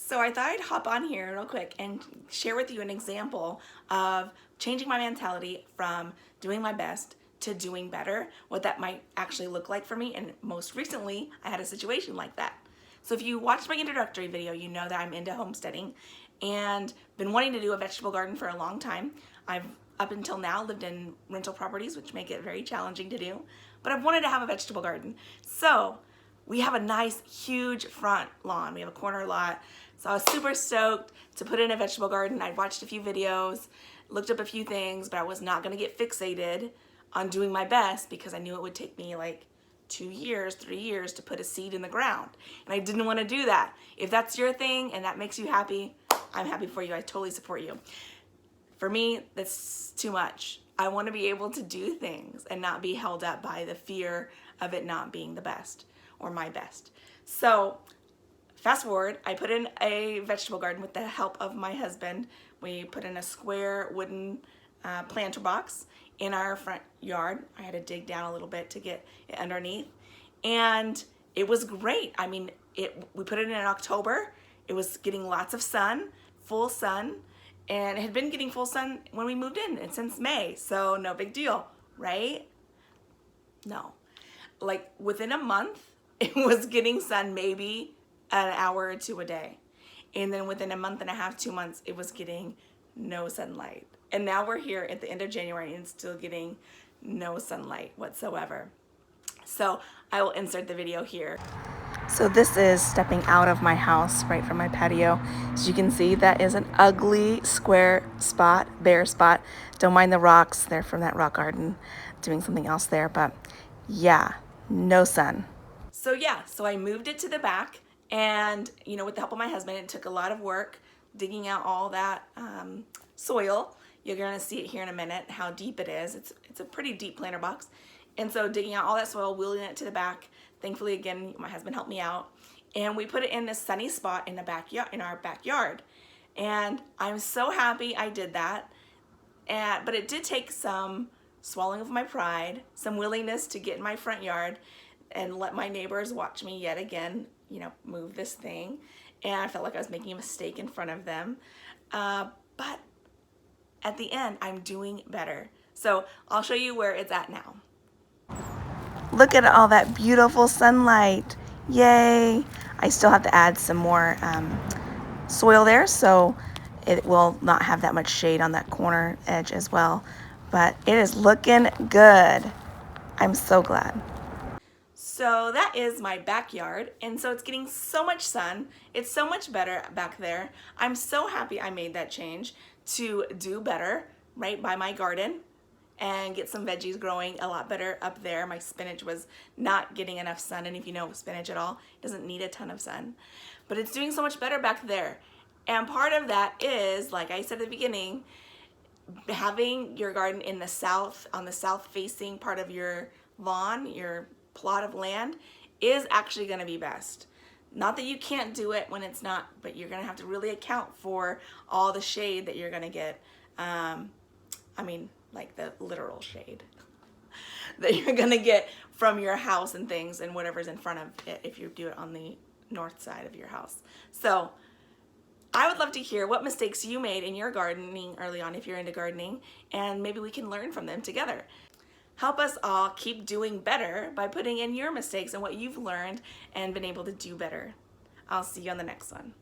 So I thought I'd hop on here real quick and share with you an example of changing my mentality from doing my best to doing better, what that might actually look like for me. And most recently, I had a situation like that. So if you watched my introductory video, you know that I'm into homesteading and been wanting to do a vegetable garden for a long time. I've up until now lived in rental properties, which make it very challenging to do, but I've wanted to have a vegetable garden. So we have a nice, huge front lawn. We have a corner lot. So I was super stoked to put in a vegetable garden. I watched a few videos, looked up a few things, but I was not gonna get fixated on doing my best because I knew it would take me like 2 years, 3 years to put a seed in the ground. And I didn't wanna do that. If that's your thing and that makes you happy, I'm happy for you. I totally support you. For me, that's too much. I wanna be able to do things and not be held up by the fear of it not being the best or my best. So fast forward, I put in a vegetable garden with the help of my husband. We put in a square wooden planter box in our front yard. I had to dig down a little bit to get it underneath. And it was great. I mean, we put it in October. It was getting lots of sun, full sun, and it had been getting full sun when we moved in and since May. So no big deal, right? No. Like within a month, it was getting sun maybe an hour or two a day. And then within a month and a half, 2 months, it was getting no sunlight. And now we're here at the end of January and still getting no sunlight whatsoever. So I will insert the video here. So this is stepping out of my house right from my patio. As you can see, that is an ugly square spot, bare spot. Don't mind the rocks. They're from that rock garden, doing something else there. But yeah, no sun. So I moved it to the back, and with the help of my husband, it took a lot of work digging out all that soil. You're gonna see it here in a minute how deep it is. It's a pretty deep planter box. And so digging out all that soil, wheeling it to the back. Thankfully, again, my husband helped me out. And we put it in this sunny spot in our backyard. And I'm so happy I did that. But it did take some swallowing of my pride, some willingness to get in my front yard and let my neighbors watch me yet again, move this thing. And I felt like I was making a mistake in front of them. But at the end, I'm doing better. So I'll show you where it's at now. Look at all that beautiful sunlight. Yay. I still have to add some more soil there, so it will not have that much shade on that corner edge as well. But it is looking good. I'm so glad. So that is my backyard, and so it's getting so much sun. It's so much better back there. I'm so happy I made that change to do better right by my garden and get some veggies growing a lot better up there. My spinach was not getting enough sun, and if you know spinach at all, it doesn't need a ton of sun. But it's doing so much better back there. And part of that is, like I said at the beginning, having your garden in the south, on the south-facing part of your lawn, your plot of land, is actually gonna be best. Not that you can't do it when it's not, but you're gonna have to really account for all the shade that you're gonna get. Like the literal shade that you're gonna get from your house and things and whatever's in front of it if you do it on the north side of your house. So I would love to hear what mistakes you made in your gardening early on if you're into gardening, and maybe we can learn from them together. Help us all keep doing better by putting in your mistakes and what you've learned and been able to do better. I'll see you on the next one.